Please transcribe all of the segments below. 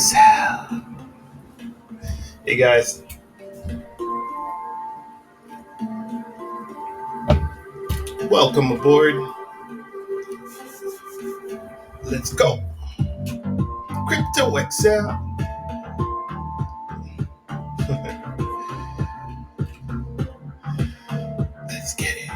Exhale. Hey guys, welcome aboard. Let's go. Crypto Excel. Let's get it.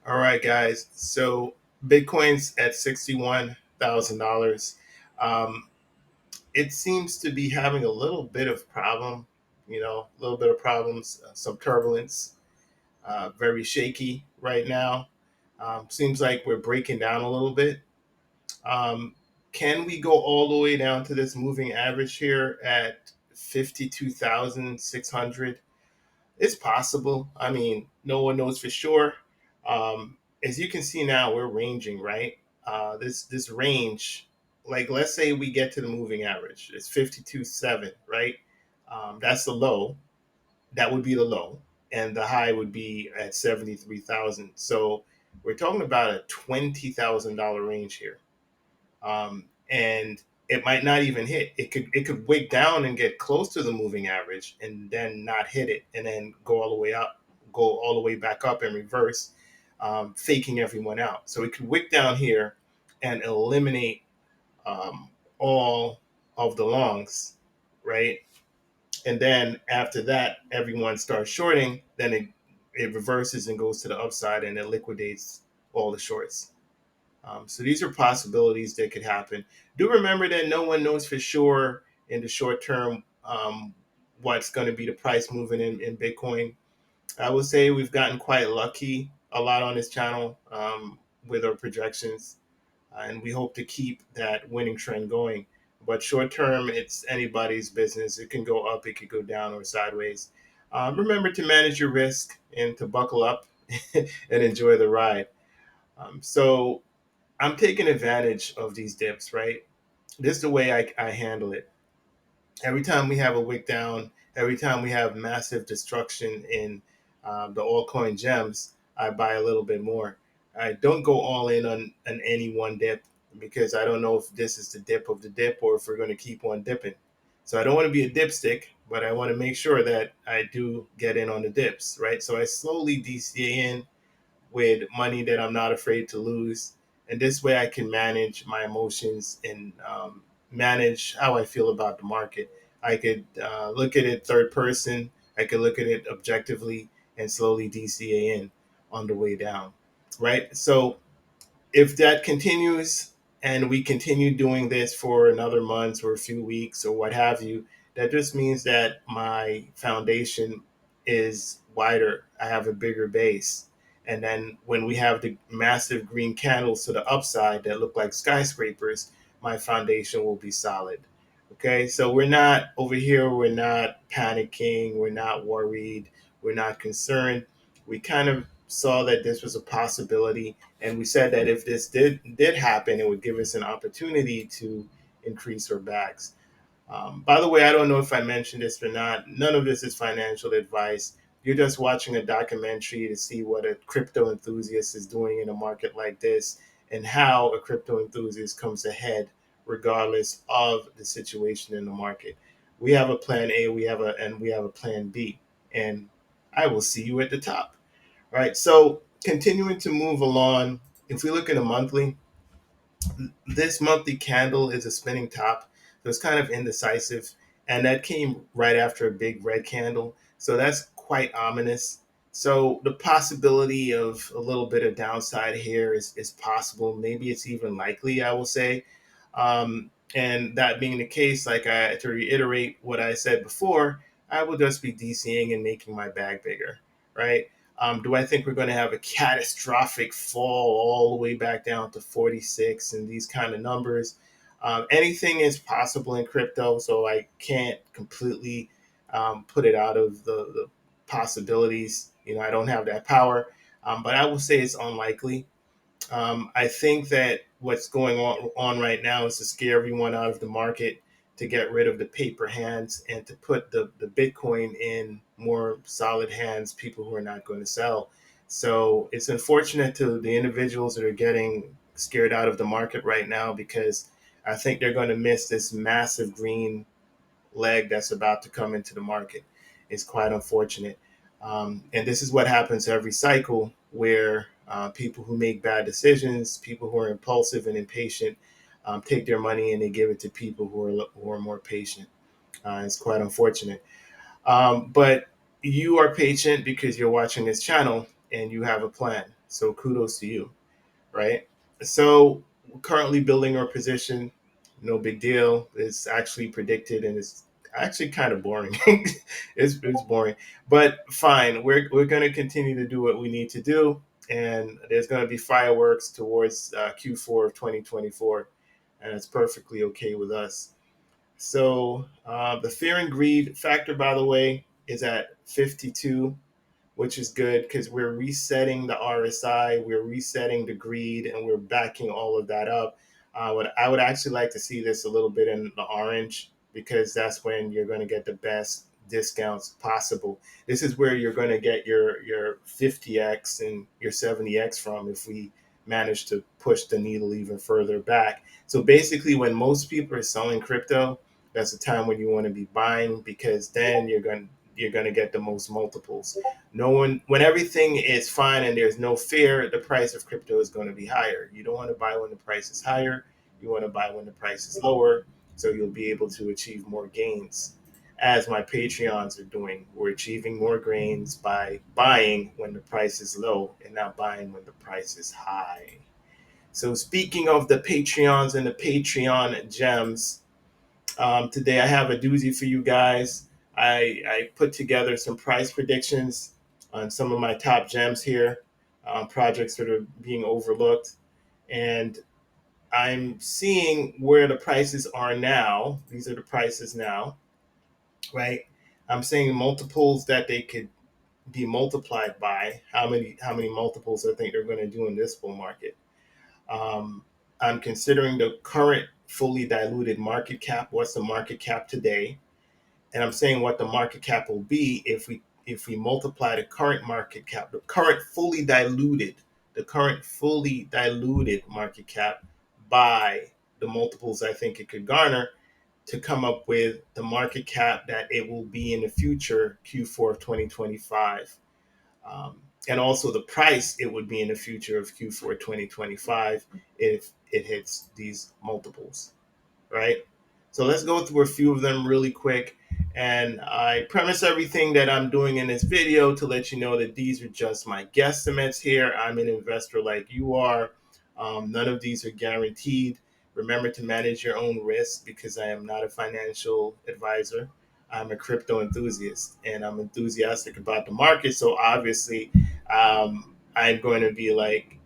All right, guys. So Bitcoin's at $61,000. Um, it seems to be having a little bit of problem. A little bit of problems, some turbulence. Very shaky right now. Seems like we're breaking down a little bit. Um, can we go all the way down to this moving average here at 52,600? It's possible. I mean, no one knows for sure. As you can see now, we're ranging, right? This range, like let's say we get to the moving average, it's 52.7, right? That's the low. That would be the low, and the high would be at 73,000. So we're talking about a $20,000 range here, and it might not even hit. It could wick down and get close to the moving average, and then not hit it, and then go all the way up, go all the way back up and reverse, faking everyone out. So it could wick down here and eliminate all of the longs, right? And then after that, everyone starts shorting. Then it reverses and goes to the upside, and it liquidates all the shorts. So these are possibilities that could happen. Do remember that no one knows for sure in the short term what's going to be the price moving in Bitcoin. I would say we've gotten quite lucky a lot on this channel with our projections, and we hope to keep that winning trend going. But short term, it's anybody's business. It can go up, it could go down, or sideways. Remember to manage your risk and to buckle up and enjoy the ride. So I'm taking advantage of these dips, right? This is the way I handle it. Every time we have a wick down, every time we have massive destruction in the altcoin gems, I buy a little bit more. I don't go all in on any one dip because I don't know if this is the dip of the dip or if we're going to keep on dipping. So I don't want to be a dipstick, but I want to make sure that I do get in on the dips, right? So I slowly DCA in with money that I'm not afraid to lose. And this way I can manage my emotions and manage how I feel about the market. I could look at it third person, I could look at it objectively and slowly DCA in on the way down, right? So if that continues and we continue doing this for another month or a few weeks or what have you, that just means that my foundation is wider. I have a bigger base. And then when we have the massive green candles to the upside that look like skyscrapers, my foundation will be solid. Okay, so we're not over here, we're not panicking, we're not worried, we're not concerned. We kind of saw that this was a possibility, and we said that if this did happen, it would give us an opportunity to increase our bags. By the way, I don't know if I mentioned this or not. None of this is financial advice. You're just watching a documentary to see what a crypto enthusiast is doing in a market like this and how a crypto enthusiast comes ahead regardless of the situation in the market. We have a plan A, we have a plan B, and I will see you at the top. All right. So continuing to move along, if we look at a monthly, this monthly candle is a spinning top. So it's kind of indecisive. And that came right after a big red candle. So that's quite ominous. So the possibility of a little bit of downside here is possible. Maybe it's even likely, I will say. And that being the case, to reiterate what I said before, I will just be DCing and making my bag bigger, right? Do I think we're going to have a catastrophic fall all the way back down to 46 and these kind of numbers? Anything is possible in crypto, so I can't completely put it out of the possibilities. I don't have that power, but I will say it's unlikely. I think that what's going on right now is to scare everyone out of the market to get rid of the paper hands and to put the Bitcoin in more solid hands, people who are not going to sell. So it's unfortunate to the individuals that are getting scared out of the market right now, because I think they're going to miss this massive green leg that's about to come into the market. It's quite unfortunate. And this is what happens every cycle, where people who make bad decisions, people who are impulsive and impatient, take their money and they give it to people who are more patient. It's quite unfortunate. But you are patient because you're watching this channel and you have a plan. So kudos to you, right? So currently building our position, no big deal. It's actually predicted, and it's actually kind of boring. It's boring, but fine. We're going to continue to do what we need to do, and there's going to be fireworks towards Q4 of 2024, and it's perfectly okay with us. So the fear and greed factor, by the way, is at 52, which is good because we're resetting the RSI, we're resetting the greed, and we're backing all of that up. What I would actually like to see this a little bit in the orange, because that's when you're going to get the best discounts possible. This is where you're going to get your 50x and your 70x from, if we manage to push the needle even further back. So basically, when most people are selling crypto, that's the time when you want to be buying, because then you're going to get the most multiples. No one, when everything is fine and there's no fear, the price of crypto is going to be higher. You don't want to buy when the price is higher. You want to buy when the price is lower, so you'll be able to achieve more gains. As my Patreons are doing, we're achieving more gains by buying when the price is low and not buying when the price is high. So speaking of the Patreons and the Patreon gems, today I have a doozy for you guys. I put together some price predictions on some of my top gems here, projects that are being overlooked. And I'm seeing where the prices are now. These are the prices now, right? I'm seeing multiples that they could be multiplied by. How many multiples I think they're going to do in this bull market. Um, I'm considering the current fully diluted market cap. What's the market cap today? And I'm saying what the market cap will be if we multiply the current market cap, the current fully diluted market cap, by the multiples I think it could garner, to come up with the market cap that it will be in the future, Q4 of 2025. And also the price it would be in the future of Q4 2025 if it hits these multiples, right? So let's go through a few of them really quick. And I premise everything that I'm doing in this video to let you know that these are just my guesstimates here. I'm an investor like you are. None of these are guaranteed. Remember to manage your own risk, because I am not a financial advisor. I'm a crypto enthusiast, and I'm enthusiastic about the market. So obviously, I'm going to be like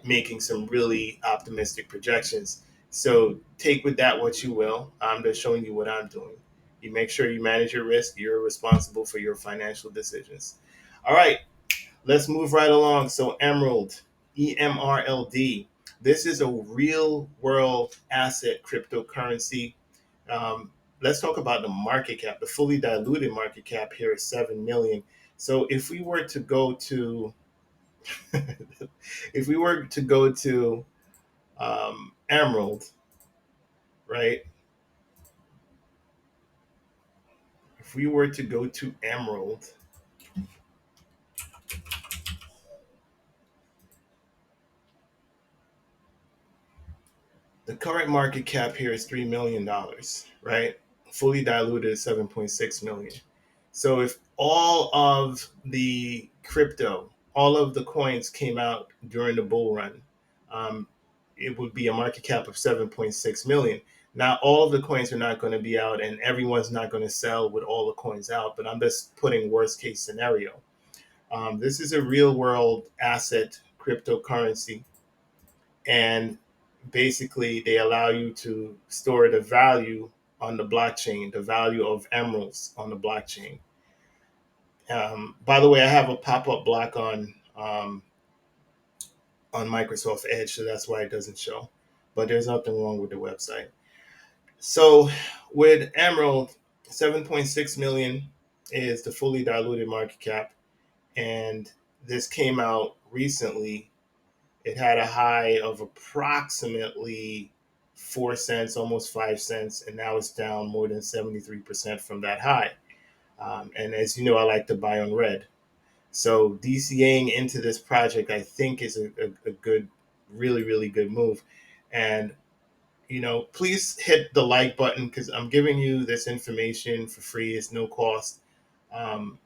making some really optimistic projections. So take with that what you will. I'm just showing you what I'm doing. You make sure you manage your risk. You're responsible for your financial decisions. All right, let's move right along. So Emerald, EMRLD. This is a real world asset cryptocurrency. Um, let's talk about the market cap. The fully diluted market cap here is 7 million. So if we were to go to if we were to go to Emerald, right? If we were to go to Emerald, the current market cap here is $3 million, right? Fully diluted is 7.6 million. So if all of the crypto, all of the coins came out during the bull run, um, it would be a market cap of 7.6 million. Now, all of the coins are not going to be out, and everyone's not going to sell with all the coins out, but I'm just putting worst case scenario. This is a real world asset cryptocurrency, and basically they allow you to store the value on the blockchain, the value of emeralds on the blockchain. By the way, I have a pop-up block on Microsoft Edge, so that's why it doesn't show. But there's nothing wrong with the website. So with Emerald, 7.6 million is the fully diluted market cap, and this came out recently. It had a high of approximately 4 cents, almost 5 cents, and now it's down more than 73% from that high. And as you know, I like to buy on red. So DCAing into this project, I think, is a good, really, really good move. And please hit the like button because I'm giving you this information for free. It's no cost. Um,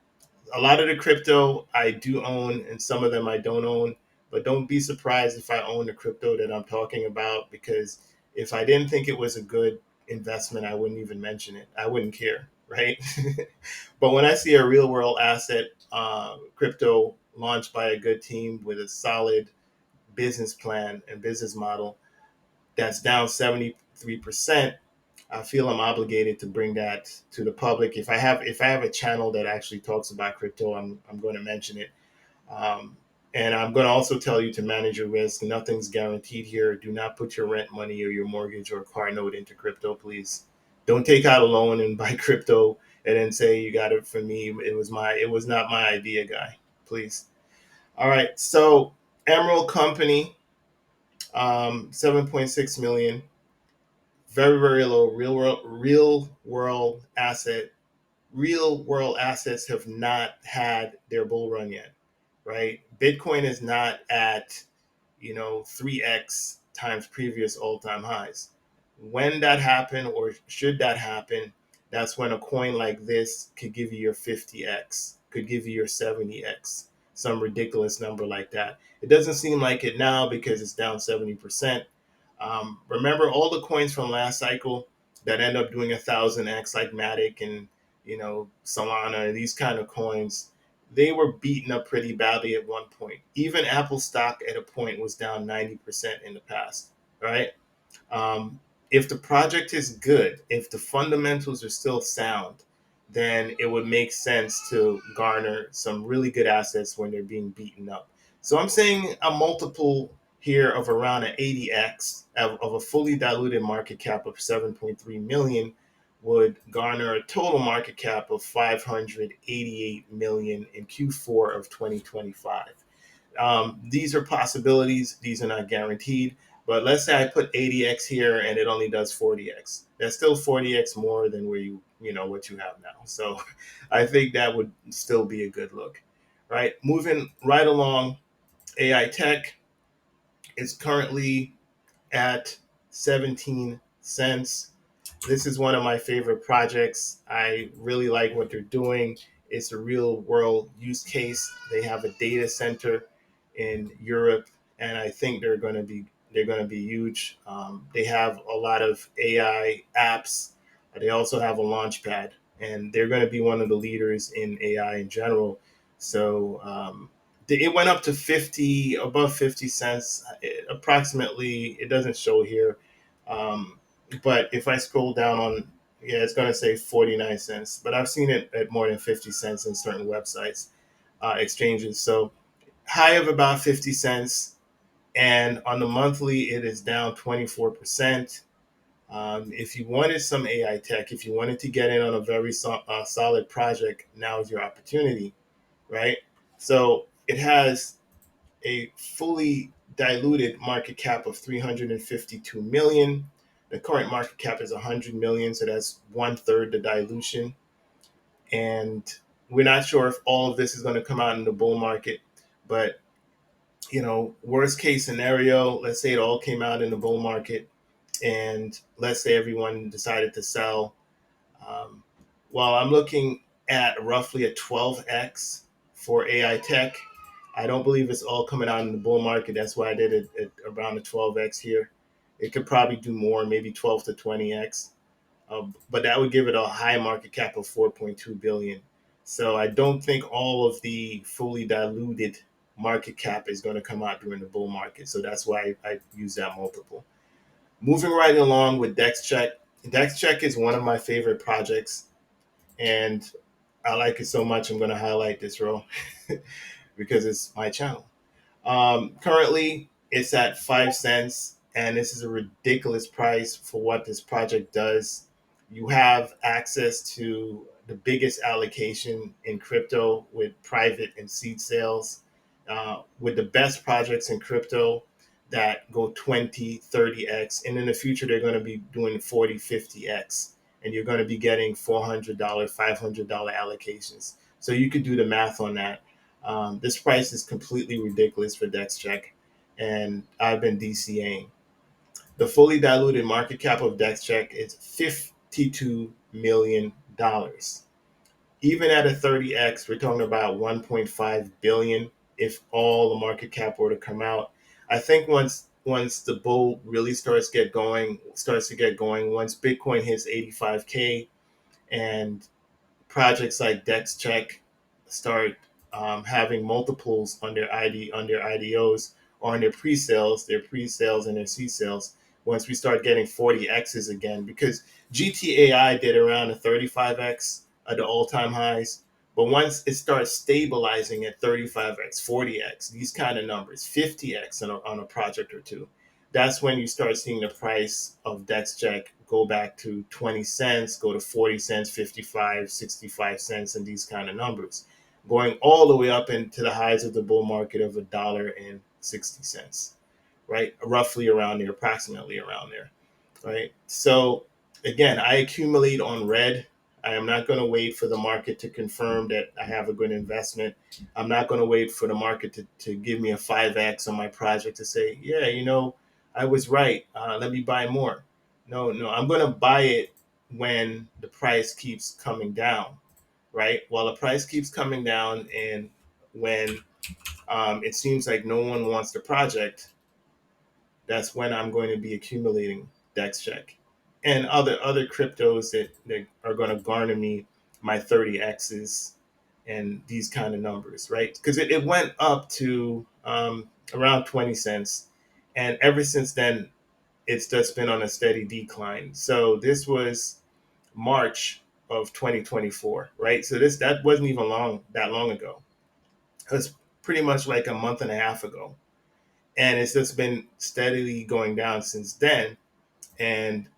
a lot of the crypto I do own, and some of them I don't own. But don't be surprised if I own the crypto that I'm talking about, because if I didn't think it was a good investment, I wouldn't even mention it. I wouldn't care, right? But when I see a real world asset, crypto launched by a good team with a solid business plan and business model that's down 73%, I feel I'm obligated to bring that to the public. If I have a channel that actually talks about crypto, I'm going to mention it. Um, and I'm going to also tell you to manage your risk. Nothing's guaranteed here. Do not put your rent money or your mortgage or car note into crypto, please. Don't take out a loan and buy crypto and then say you got it from me. It was not my idea, guy. Please. All right. So Emerald Company, 7.6 million, very very low. Real world assets have not had their bull run yet, right? Bitcoin is not at 3x times previous all-time highs. When that happen, or should that happen, that's when a coin like this could give you your 50x, could give you your 70x, some ridiculous number like that. It doesn't seem like it now because it's down 70%. Remember all the coins from last cycle that end up doing 1,000x, like Matic and Solana, these kind of coins, they were beaten up pretty badly at one point. Even Apple stock at a point was down 90% in the past, right? Um, if the project is good, if the fundamentals are still sound, then it would make sense to garner some really good assets when they're being beaten up. So I'm saying a multiple here of around an 80x of a fully diluted market cap of 7.3 million would garner a total market cap of 588 million in Q4 of 2025. These are possibilities. These are not guaranteed. But let's say I put 80x here and it only does 40x. That's still 40x more than where what you have now. So I think that would still be a good look, right? Moving right along, AI tech is currently at 17 cents. This is one of my favorite projects. I really like what they're doing. It's a real world use case. They have a data center in Europe, and I think they're going to be huge. They have a lot of AI apps. They also have a launch pad, and they're going to be one of the leaders in AI in general. So it went up to 50, above 50 cents, approximately. It doesn't show here. Um, but if I scroll down on, yeah, it's going to say 49 cents. But I've seen it at more than 50 cents in certain websites, exchanges. So high of about 50 cents. And on the monthly, it is down 24%. If you wanted some AI tech, if you wanted to get in on a very solid project, now is your opportunity, right? So it has a fully diluted market cap of 352 million. The current market cap is 100 million, so that's one third the dilution. And we're not sure if all of this is going to come out in the bull market, but worst case scenario, let's say it all came out in the bull market, and let's say everyone decided to sell. Um, well, I'm looking at roughly a 12x for AI tech. I don't believe it's all coming out in the bull market. That's why I did it at around the 12x here. It could probably do more, maybe 12 to 20x. But that would give it a high market cap of 4.2 billion. So I don't think all of the fully diluted market cap is going to come out during the bull market. So that's why I use that multiple. Moving right along with DexCheck. DexCheck is one of my favorite projects, and I like it so much. I'm going to highlight this row because it's my channel. Currently, it's at 5 cents. and this is a ridiculous price for what this project does. You have access to the biggest allocation in crypto with private and seed sales, with the best projects in crypto that go 20, 30x. And in the future, they're going to be doing 40, 50x. And you're going to be getting $400, $500 allocations. So you could do the math on that. This price is completely ridiculous for DexCheck, and I've been DCAing. The fully diluted market cap of DexCheck is $52 million. Even at a 30x, we're talking about 1.5 billion if all the market cap were to come out. I think once the bull really starts to get going, once Bitcoin hits 85K and projects like DexCheck start having multiples on their IDOs or on their pre-sales and their C-sales. Once we start getting 40x's again, because GTAI did around a 35x at the all-time highs, but once it starts stabilizing at 35x, 40x, these kind of numbers, 50x on a project or two, that's when you start seeing the price of DexCheck go back to 20 cents, go to 40 cents, 55, 65 cents, and these kind of numbers, going all the way up into the highs of the bull market of $1.60, right? Roughly around there, approximately around there, right? So again, I accumulate on red. I am not going to wait for the market to confirm that I have a good investment. I'm not going to wait for the market to give me a 5x on my project to say, yeah, I was right. Let me buy more. No, no, I'm going to buy it when the price keeps coming down, right? While the price keeps coming down, and when it seems like no one wants the project, that's when I'm going to be accumulating DexCheck and other cryptos that are going to garner me my 30x's and these kind of numbers, right? Because it went up to around 20 cents, and ever since then it's just been on a steady decline. So this was March of 2024, right? So that wasn't even that long ago. It was pretty much like a month and a half ago, and it's just been steadily going down since then. And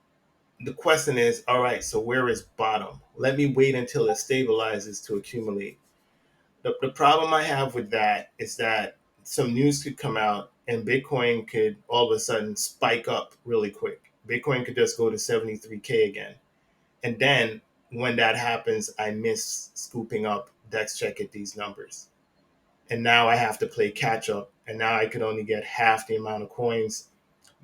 the question is, all right, so where is bottom? Let me wait until it stabilizes to accumulate. The problem I have with that is that some news could come out and Bitcoin could all of a sudden spike up really quick. Bitcoin could just go to 73K again. And then when that happens, I miss scooping up DexCheck at these numbers. And now I have to play catch up. And now I could only get half the amount of coins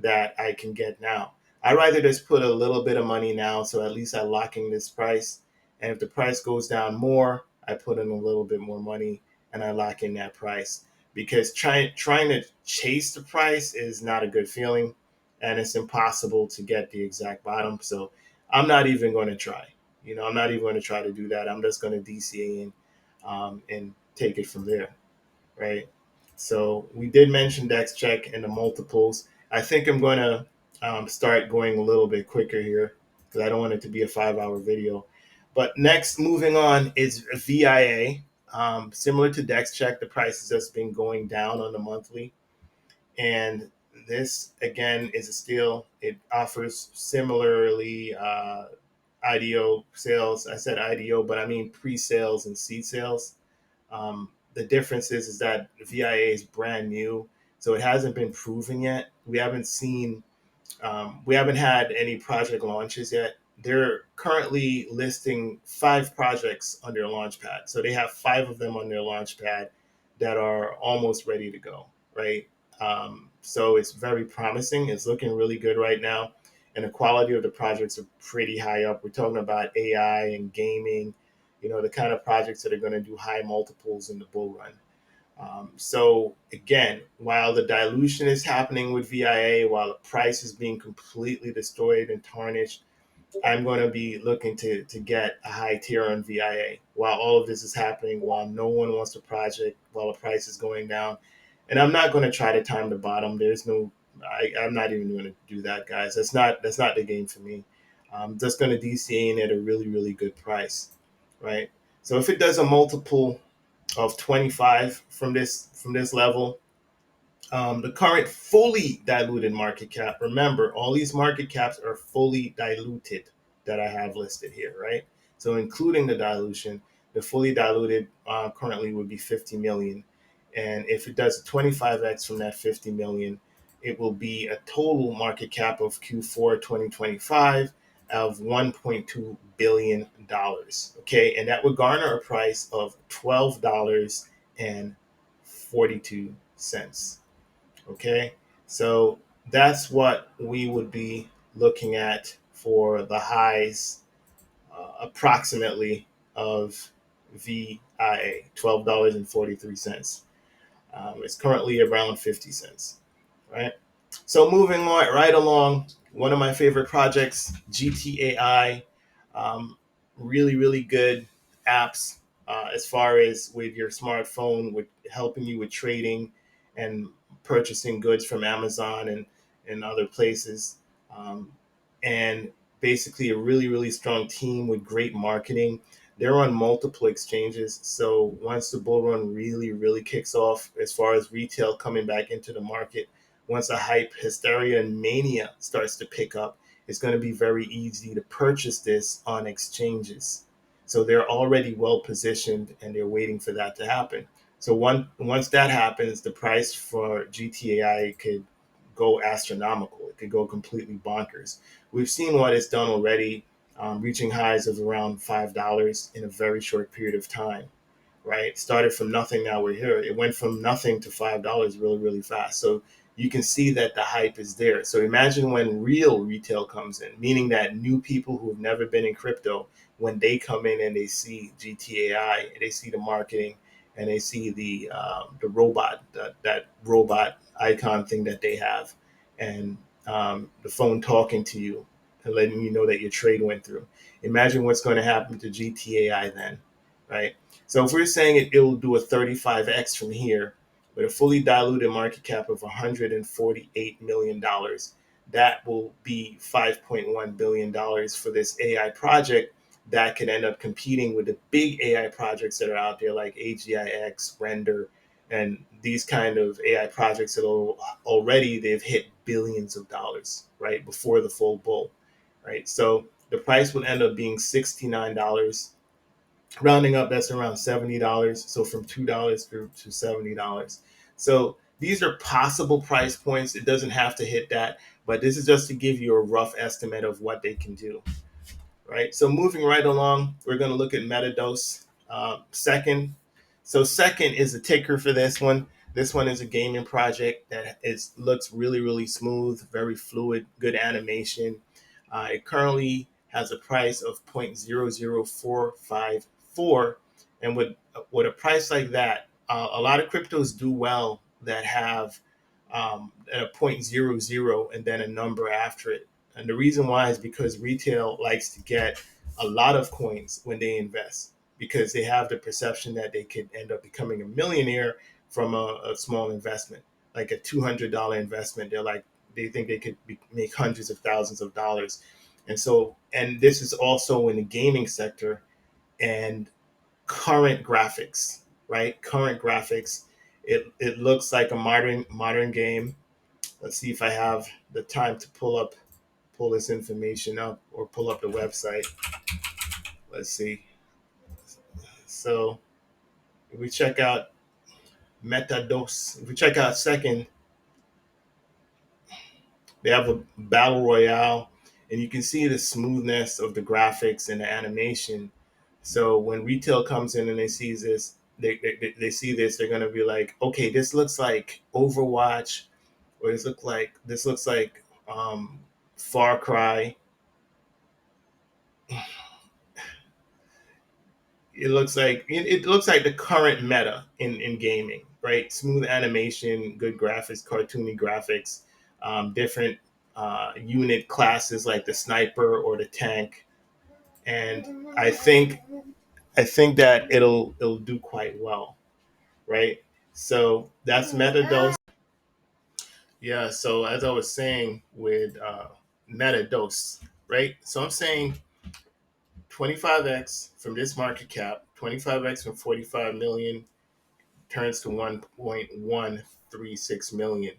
that I can get now. I rather just put a little bit of money now, so at least I lock in this price. And if the price goes down more, I put in a little bit more money and I lock in that price. Because trying to chase the price is not a good feeling, and it's impossible to get the exact bottom. So I'm not even going to try. I'm not even going to try to do that. I'm just going to DCA in and take it from there, right? So we did mention DexCheck and the multiples. I think I'm going to start going a little bit quicker here because I don't want it to be a 5-hour video. But next, moving on, is VIA. Similar to DexCheck, the price has just been going down on the monthly. And this, again, is a steal. It offers similarly IDO sales. I said IDO, but I mean pre-sales and seed sales. The difference is that VIA is brand new, so it hasn't been proven yet. We haven't had any project launches yet. They're currently listing 5 projects on their launchpad, so they have 5 of them on their launchpad that are almost ready to go. Right, so it's very promising. It's looking really good right now, and the quality of the projects are pretty high up. We're talking about AI and gaming, the kind of projects that are going to do high multiples in the bull run. So again, while the dilution is happening with VIA, while the price is being completely destroyed and tarnished, I'm going to be looking to get a high tier on VIA while all of this is happening, while no one wants the project, while the price is going down. And I'm not going to try to time the bottom. I'm not even going to do that, guys. That's not the game for me. I'm just going to DCA in at a really, really good price, right? So if it does a multiple of 25 from this level, The current fully diluted market cap, remember, all these market caps are fully diluted that I have listed here, right? So, including the dilution, the fully diluted currently would be 50 million. And if it does a 25x from that 50 million, it will be a total market cap of Q4 2025 of $1.2 billion. Okay. And that would garner a price of $12.42. Okay, so that's what we would be looking at for the highs, approximately, of VIA, $12.43. It's currently around 50 cents, right? So moving on, right along, one of my favorite projects, GTAI, really, really good apps as far as with your smartphone, with helping you with trading and purchasing goods from Amazon and other places. Um, and basically a really, really strong team with great marketing. They're on multiple exchanges. So once the bull run really, really kicks off, as far as retail coming back into the market, once the hype, hysteria, and mania starts to pick up, it's going to be very easy to purchase this on exchanges. So they're already well positioned and they're waiting for that to happen. So once that happens, the price for GTAI could go astronomical. It could go completely bonkers. We've seen what it's done already, reaching highs of around $5 in a very short period of time, right? Started from nothing, now we're here. It went from nothing to $5 really, really fast. So you can see that the hype is there. So imagine when real retail comes in, meaning that new people who have never been in crypto, when they come in and they see GTAI, they see the marketing, and they see the robot, that robot icon thing that they have, and the phone talking to you and letting you know that your trade went through. Imagine what's going to happen to GTAI then, right? So if we're saying it will do a 35x from here with a fully diluted market cap of $148 million, that will be $5.1 billion for this AI project that could end up competing with the big AI projects that are out there like AGIX, Render, and these kind of AI projects that already they've hit billions of dollars, right, before the full bull, right? So the price would end up being $69. Rounding up, that's around $70. So from $2 to $70. So these are possible price points. It doesn't have to hit that, but this is just to give you a rough estimate of what they can do, right? So moving right along, we're going to look at MetaDose. Second, so Second is the ticker for this one. This one is a gaming project that looks really, really smooth, very fluid, good animation. It currently has a price of 0.00454, and with a price like that, a lot of cryptos do well that have at a point 0.00 and then a number after it. And the reason why is because retail likes to get a lot of coins when they invest, because they have the perception that they could end up becoming a millionaire from a small investment, like a $200 investment. They think they could make hundreds of thousands of dollars. And so, and this is also in the gaming sector and current graphics, right? Current graphics. It looks like a modern game. Let's see if I have the time to pull this information up or pull up the website. Let's see. So if we check out MetaDos, if we check out Second, they have a battle royale, and you can see the smoothness of the graphics and the animation. So when retail comes in and they see this, they see this, they're gonna be like, okay, this looks like Overwatch, or this looks like Far Cry. It looks like the current meta in gaming, right? Smooth animation, good graphics, cartoony graphics, different unit classes like the sniper or the tank, and I think that it'll do quite well, right? So that's MetaDose. Yeah. So as I was saying with MetaDose, right? So I'm saying 25x from this market cap, 25x from 45 million, turns to 1.136 million,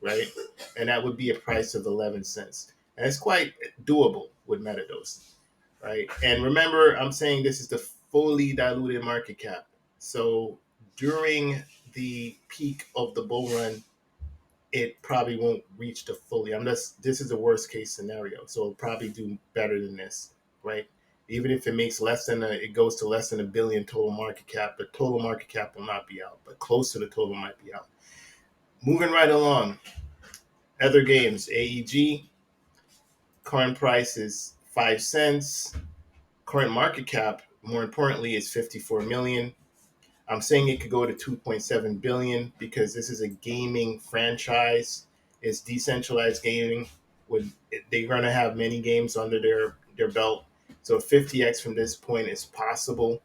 right? And that would be a price of 11 cents. And it's quite doable with MetaDose, right? And remember, I'm saying this is the fully diluted market cap. So during the peak of the bull run, it probably won't reach the fully. This is the worst case scenario. So it'll probably do better than this, right? Even if it makes it goes to less than a billion total market cap, the total market cap will not be out, but close to the total might be out. Moving right along, other games, AEG, current price is 5 cents. Current market cap, more importantly, is 54 million. I'm saying it could go to 2.7 billion because this is a gaming franchise. It's decentralized gaming. They're going to have many games under their belt. So 50x from this point is possible,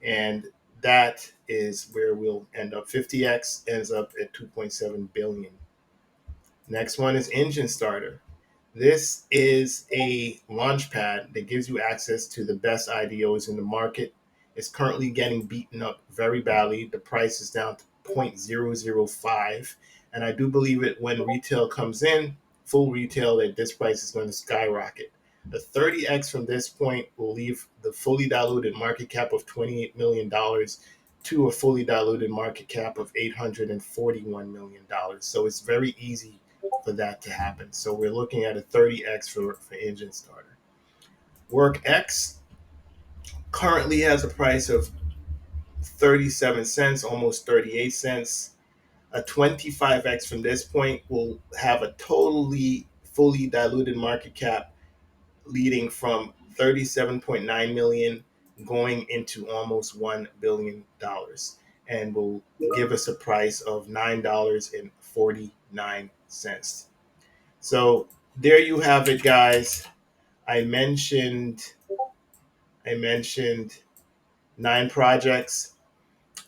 and that is where we'll end up. 50x ends up at 2.7 billion. Next one is Engine Starter. This is a launch pad that gives you access to the best IDOs in the market. It's currently getting beaten up very badly. The price is down to 0.005. And I do believe it when retail comes in, full retail, that this price is going to skyrocket. The 30x from this point will leave the fully diluted market cap of $28 million to a fully diluted market cap of $841 million. So it's very easy for that to happen. So we're looking at a 30x for Engine Starter. WorkX currently has a price of 37 cents, almost 38 cents. A 25x from this point will have a totally fully diluted market cap leading from 37.9 million going into almost $1 billion and will give us a price of $9.49. So there you have it, guys. I mentioned 9 projects.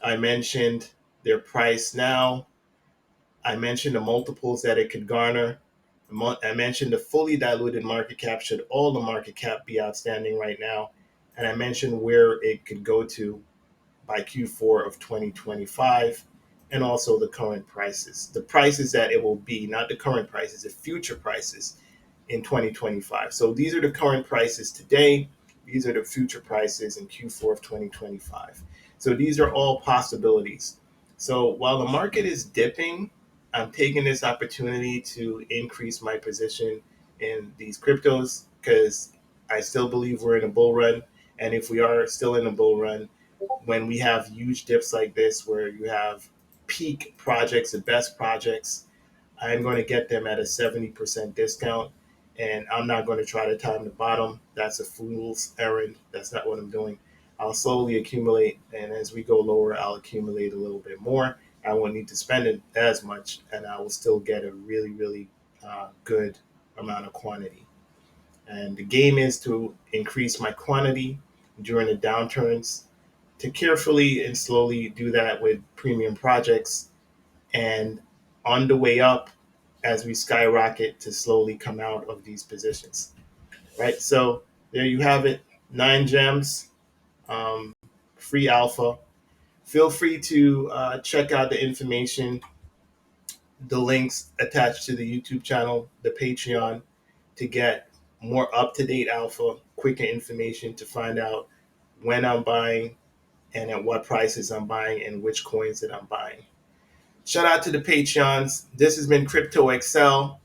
I mentioned their price now. I mentioned the multiples that it could garner. I mentioned the fully diluted market cap should all the market cap be outstanding right now. And I mentioned where it could go to by Q4 of 2025, and also the current prices. The prices that it will be, not the current prices, the future prices in 2025. So these are the current prices today. These are the future prices in Q4 of 2025. So these are all possibilities. So while the market is dipping, I'm taking this opportunity to increase my position in these cryptos because I still believe we're in a bull run. And if we are still in a bull run, when we have huge dips like this, where you have peak projects, the best projects, I'm going to get them at a 70% discount. And I'm not going to try to time the bottom. That's a fool's errand. That's not what I'm doing. I'll slowly accumulate. And as we go lower, I'll accumulate a little bit more. I won't need to spend it as much. And I will still get a really, really good amount of quantity. And the game is to increase my quantity during the downturns, to carefully and slowly do that with premium projects, and on the way up as we skyrocket to slowly come out of these positions, right? So there you have it, 9 gems, um, free alpha. Feel free to check out the information, the links attached to the YouTube channel, the Patreon, to get more up-to-date alpha, quicker information to find out when I'm buying and at what prices I'm buying and which coins that I'm buying. Shout out to the Patreons. This has been Crypto Excel,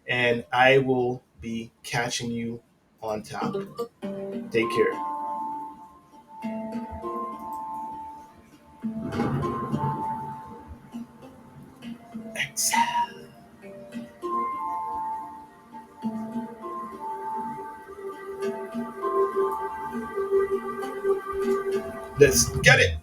and I will be catching you on top. Take care. Excel. Let's get it.